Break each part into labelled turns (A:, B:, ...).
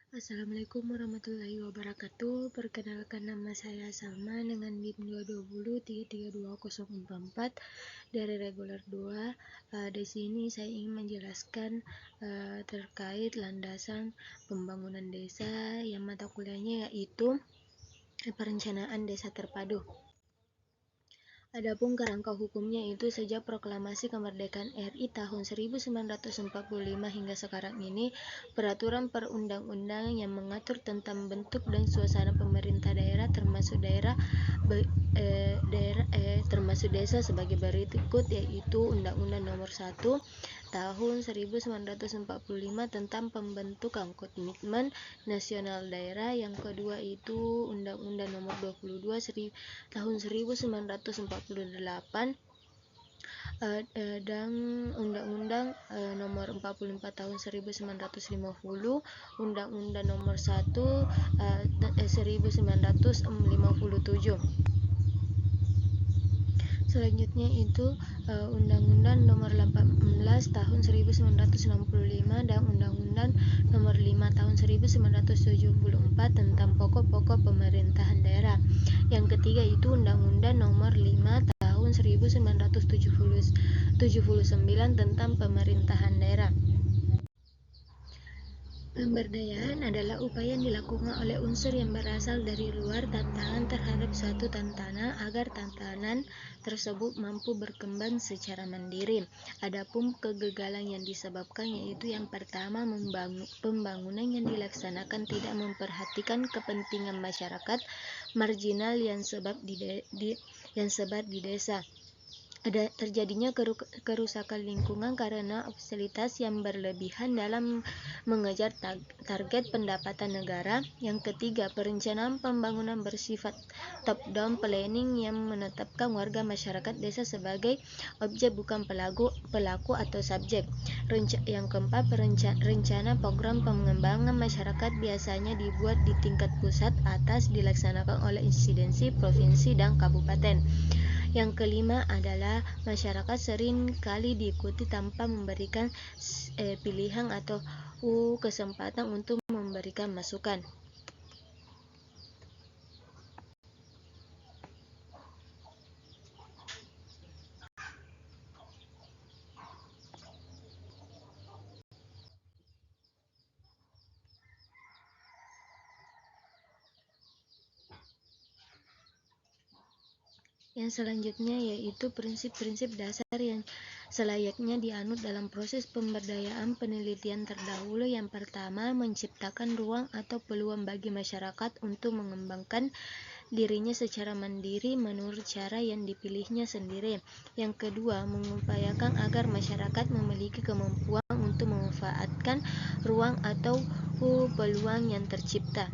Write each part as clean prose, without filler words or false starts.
A: Assalamualaikum warahmatullahi wabarakatuh. Perkenalkan, nama saya Salma dengan NIM 220332044 dari reguler 2. Di sini saya ingin menjelaskan terkait landasan pembangunan desa yang mata kuliahnya yaitu perencanaan desa terpadu. Adapun kerangka hukumnya itu sejak proklamasi kemerdekaan RI tahun 1945 hingga sekarang ini, peraturan perundang-undang yang mengatur tentang bentuk dan suasana pemerintah daerah termasuk desa sebagai berikut, yaitu Undang-Undang Nomor 1 Tahun 1945 tentang pembentukan Komitmen Nasional Daerah. Yang kedua itu Undang-Undang Nomor 22 Tahun 1948 dan Undang-Undang Nomor 44 Tahun 1950, Undang-Undang Nomor 1 1957. Selanjutnya itu Undang-Undang Nomor 18 Tahun 1965 dan Undang-Undang Nomor 5 Tahun 1974 tentang pokok-pokok pemerintahan daerah. Yang ketiga itu Undang-Undang Nomor 5 Tahun 1979 tentang pemerintahan daerah. Pemberdayaan adalah upaya yang dilakukan oleh unsur yang berasal dari luar tantangan terhadap suatu tantangan agar tantangan tersebut mampu berkembang secara mandiri. Adapun kegagalan yang disebabkan yaitu yang pertama, pembangunan yang dilaksanakan tidak memperhatikan kepentingan masyarakat marginal yang sebar di desa. Terjadinya kerusakan lingkungan karena fasilitas yang berlebihan dalam mengejar target pendapatan negara. Yang ketiga, perencanaan pembangunan bersifat top-down planning yang menetapkan warga masyarakat desa sebagai objek bukan pelaku atau subjek. Yang keempat, rencana program pengembangan masyarakat biasanya dibuat di tingkat pusat atas dilaksanakan oleh insidensi provinsi dan kabupaten. Yang kelima adalah masyarakat sering kali diikuti tanpa memberikan pilihan atau kesempatan untuk memberikan masukan. Yang selanjutnya yaitu prinsip-prinsip dasar yang selayaknya dianut dalam proses pemberdayaan penelitian terdahulu. Yang pertama, menciptakan ruang atau peluang bagi masyarakat untuk mengembangkan dirinya secara mandiri menurut cara yang dipilihnya sendiri. Yang kedua, mengupayakan agar masyarakat memiliki kemampuan untuk memanfaatkan ruang atau peluang yang tercipta.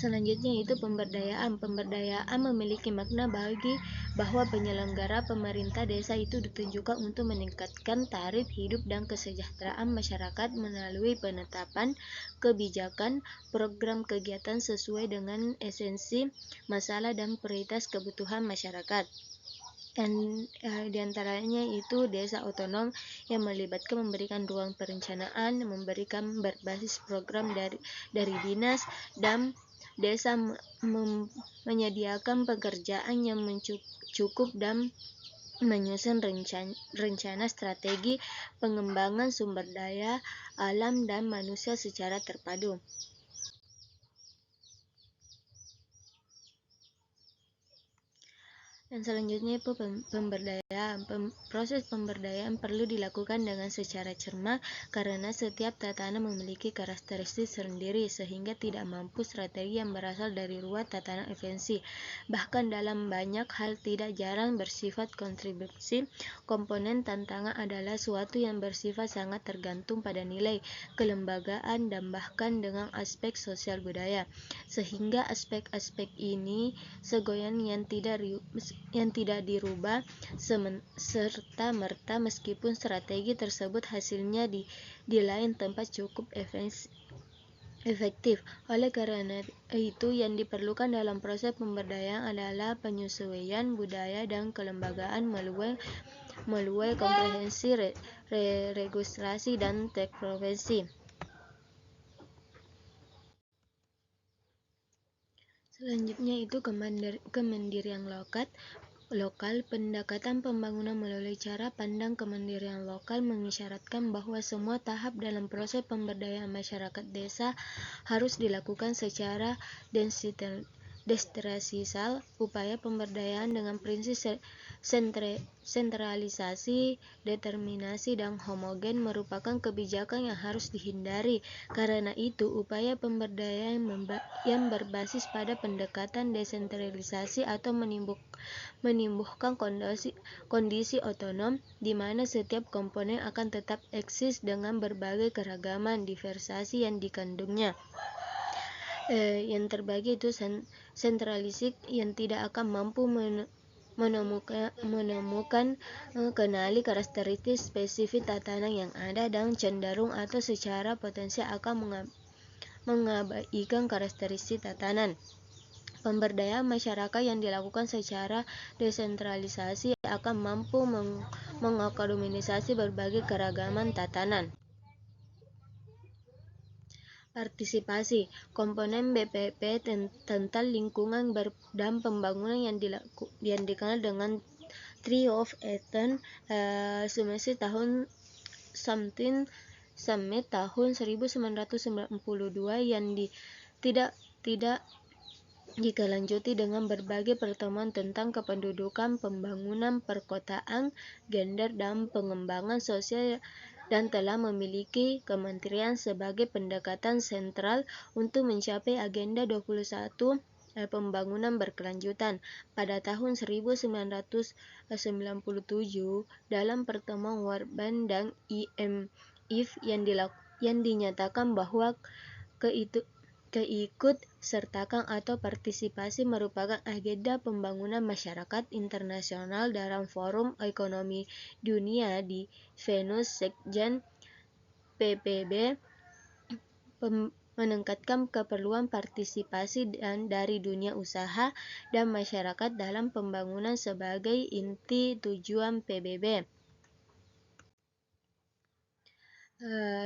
A: Selanjutnya itu pemberdayaan. Pemberdayaan memiliki makna bahwa penyelenggara pemerintah desa itu ditunjukkan untuk meningkatkan taraf hidup dan kesejahteraan masyarakat melalui penetapan kebijakan, program kegiatan sesuai dengan esensi masalah dan prioritas kebutuhan masyarakat. Dan diantaranya itu desa otonom yang melibatkan memberikan ruang perencanaan, memberikan berbasis program dari dinas, dan desa menyediakan pekerjaan yang cukup dan menyusun rencana strategi pengembangan sumber daya alam dan manusia secara terpadu. Dan selanjutnya itu pemberdayaan. Proses pemberdayaan perlu dilakukan dengan secara cermat karena setiap tatanan memiliki karakteristik sendiri sehingga tidak mampu strategi yang berasal dari luar tatanan esensi. Bahkan dalam banyak hal tidak jarang bersifat kontribusi. Komponen tantangan adalah suatu yang bersifat sangat tergantung pada nilai, kelembagaan, dan bahkan dengan aspek sosial budaya. Sehingga aspek-aspek ini segoyan yang tidak dirubah serta-merta meskipun strategi tersebut hasilnya di lain tempat cukup efektif. Oleh karena itu, yang diperlukan dalam proses pemberdayaan adalah penyesuaian budaya dan kelembagaan melalui komprehensi registrasi dan teknologi. Selanjutnya itu kemandirian lokal. Pendekatan pembangunan melalui cara pandang kemandirian lokal mengisyaratkan bahwa semua tahap dalam proses pemberdayaan masyarakat desa harus dilakukan secara desentralisasi. Upaya pemberdayaan dengan prinsip sentralisasi, determinasi, dan homogen merupakan kebijakan yang harus dihindari. Karena itu, upaya pemberdayaan yang berbasis pada pendekatan desentralisasi atau menumbuhkan kondisi otonom di mana setiap komponen akan tetap eksis dengan berbagai keragaman diversitas yang dikandungnya. Yang terbagi itu sentralistik yang tidak akan mampu menemukan kenali karakteristik spesifik tatanan yang ada dan cenderung atau secara potensial akan mengabaikan karakteristik tatanan. Pemberdayaan masyarakat yang dilakukan secara desentralisasi akan mampu mengakomodir berbagai keragaman tatanan. Partisipasi. Komponen BPP tentang lingkungan dan pembangunan yang dikenal dengan Tree of Eden semester tahun Summit tahun 1992 yang tidak dikelanjuti dengan berbagai pertemuan tentang kependudukan, pembangunan perkotaan, gender, dan pengembangan sosial dan telah memiliki kementerian sebagai pendekatan sentral untuk mencapai Agenda 21 pembangunan berkelanjutan. Pada tahun 1997 dalam pertemuan World Bank dan IMF yang dinyatakan bahwa keikut-sertaan atau partisipasi merupakan agenda pembangunan masyarakat internasional dalam Forum Ekonomi Dunia di Venus. Sekjen PBB menekankan keperluan partisipasi dari dunia usaha dan masyarakat dalam pembangunan sebagai inti tujuan PBB.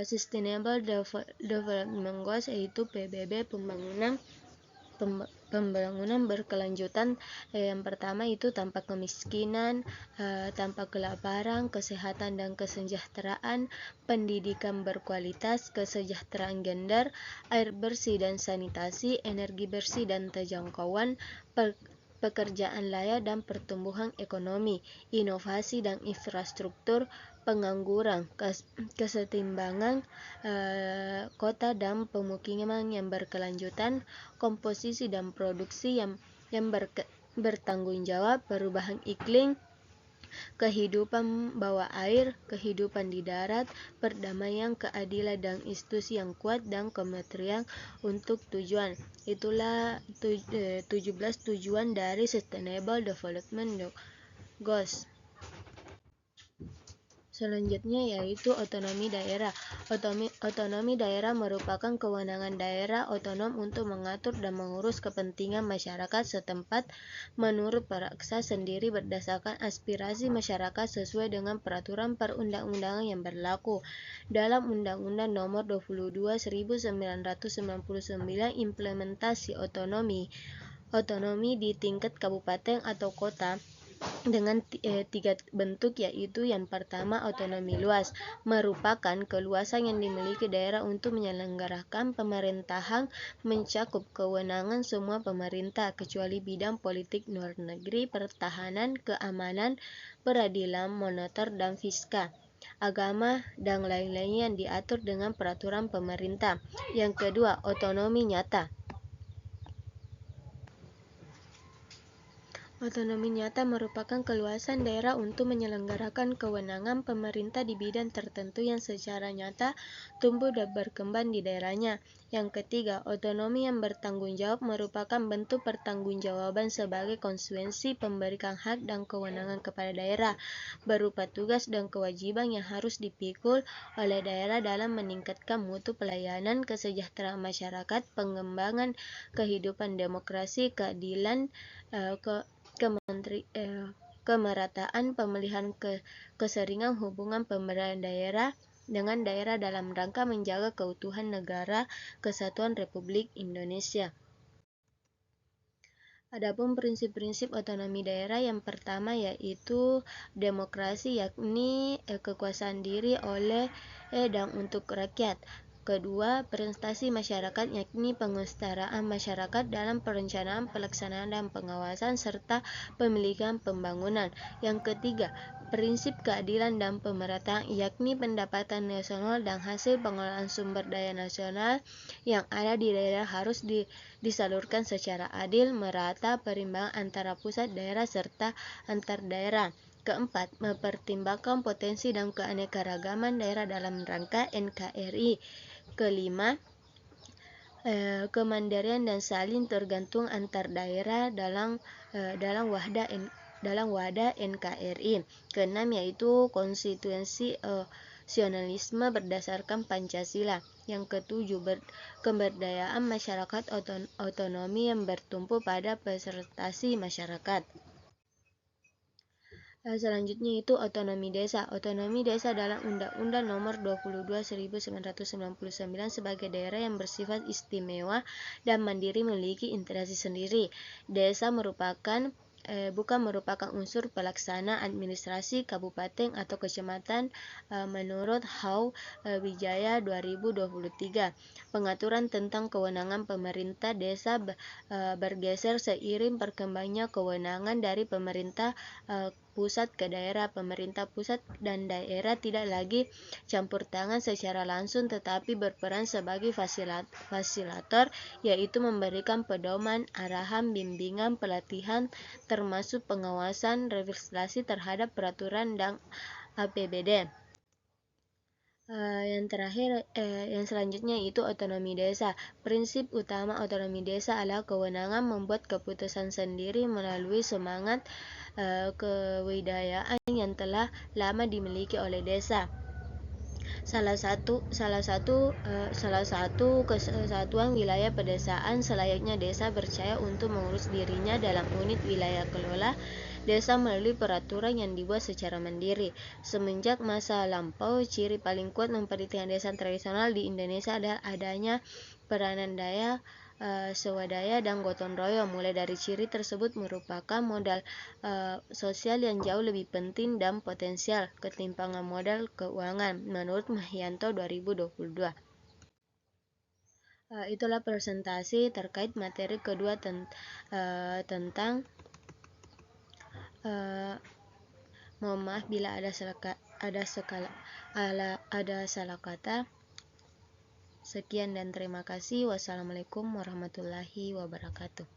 A: Sustainable Development Goals yaitu PBB pembangunan berkelanjutan. Yang pertama itu tanpa kemiskinan, tanpa kelaparan, kesehatan dan kesejahteraan, pendidikan berkualitas, kesejahteraan gender, air bersih dan sanitasi, energi bersih dan terjangkauan, pekerjaan layak dan pertumbuhan ekonomi, inovasi dan infrastruktur, pengangguran, kesetimbangan kota dan pemukiman yang berkelanjutan, komposisi dan produksi yang bertanggung jawab, perubahan iklim, kehidupan bawah air, kehidupan di darat, perdamaian, keadilan dan institusi yang kuat, dan kementerian untuk tujuan. Itulah 17 tujuan dari Sustainable Development Goals. Selanjutnya yaitu otonomi daerah. Otonomi daerah merupakan kewenangan daerah otonom untuk mengatur dan mengurus kepentingan masyarakat setempat menurut praksa sendiri berdasarkan aspirasi masyarakat sesuai dengan peraturan perundang-undangan yang berlaku. Dalam Undang-Undang Nomor 22 1999 implementasi otonomi di tingkat kabupaten atau kota dengan 3 bentuk, yaitu yang pertama otonomi luas, merupakan keluasan yang dimiliki daerah untuk menyelenggarakan pemerintahan mencakup kewenangan semua pemerintah kecuali bidang politik luar negeri, pertahanan, keamanan, peradilan, moneter dan fiskal, agama, dan lain-lainnya yang diatur dengan peraturan pemerintah. Yang kedua, otonomi nyata. Otonomi nyata merupakan keluasan daerah untuk menyelenggarakan kewenangan pemerintah di bidang tertentu yang secara nyata tumbuh dan berkembang di daerahnya. Yang ketiga, otonomi yang bertanggung jawab merupakan bentuk pertanggungjawaban sebagai konsekuensi pemberikan hak dan kewenangan kepada daerah, berupa tugas dan kewajiban yang harus dipikul oleh daerah dalam meningkatkan mutu pelayanan, kesejahteraan masyarakat, pengembangan kehidupan demokrasi, keadilan, kemerataan pemilihan keseringan hubungan pemerintahan daerah dengan daerah dalam rangka menjaga keutuhan negara Kesatuan Republik Indonesia. Adapun prinsip-prinsip otonomi daerah yang pertama yaitu demokrasi, yakni kekuasaan diri oleh dan untuk rakyat. Kedua, prestasi masyarakat, yakni pengestaraan masyarakat dalam perencanaan, pelaksanaan, dan pengawasan, serta pemilikan pembangunan. Yang ketiga, prinsip keadilan dan pemerataan, yakni pendapatan nasional dan hasil pengelolaan sumber daya nasional yang ada di daerah harus disalurkan secara adil, merata, perimbangan antara pusat, daerah, serta antar daerah. Keempat, mempertimbangkan potensi dan keanekaragaman daerah dalam rangka NKRI. Kelima, kemandirian dan saling tergantung antar daerah dalam wadah NKRI. Keenam, yaitu konstitusionalisme berdasarkan Pancasila. Yang ketujuh, kemberdayaan masyarakat otonomi yang bertumpu pada pesertasi masyarakat. Selanjutnya itu otonomi desa. Otonomi desa dalam Undang-Undang Nomor 22 1999 sebagai daerah yang bersifat istimewa dan mandiri memiliki integrasi sendiri. Desa bukan merupakan unsur pelaksana administrasi kabupaten atau kecamatan menurut HAU Wijaya 2023. Pengaturan tentang kewenangan pemerintah desa bergeser seiring berkembangnya kewenangan dari pemerintah pusat ke daerah. Pemerintah pusat dan daerah tidak lagi campur tangan secara langsung tetapi berperan sebagai fasilitator, yaitu memberikan pedoman, arahan, bimbingan, pelatihan, termasuk pengawasan, revisasi terhadap peraturan dan APBD. Yang selanjutnya itu otonomi desa. Prinsip utama otonomi desa adalah kewenangan membuat keputusan sendiri melalui semangat kewibawaan yang telah lama dimiliki oleh desa. Salah satu kesatuan wilayah pedesaan selayaknya desa percaya untuk mengurus dirinya dalam unit wilayah kelola desa melalui peraturan yang dibuat secara mandiri. Semenjak masa lampau, ciri paling kuat memperhatikan desa tradisional di Indonesia adalah adanya peranan daya swadaya dan gotong royong. Mulai dari ciri tersebut merupakan modal sosial yang jauh lebih penting dan potensial ketimpangan modal keuangan menurut Mahyanto 2022. Itulah presentasi terkait materi kedua tentang mohon maaf bila ada salah kata. Sekian dan terima kasih. Wassalamualaikum warahmatullahi wabarakatuh.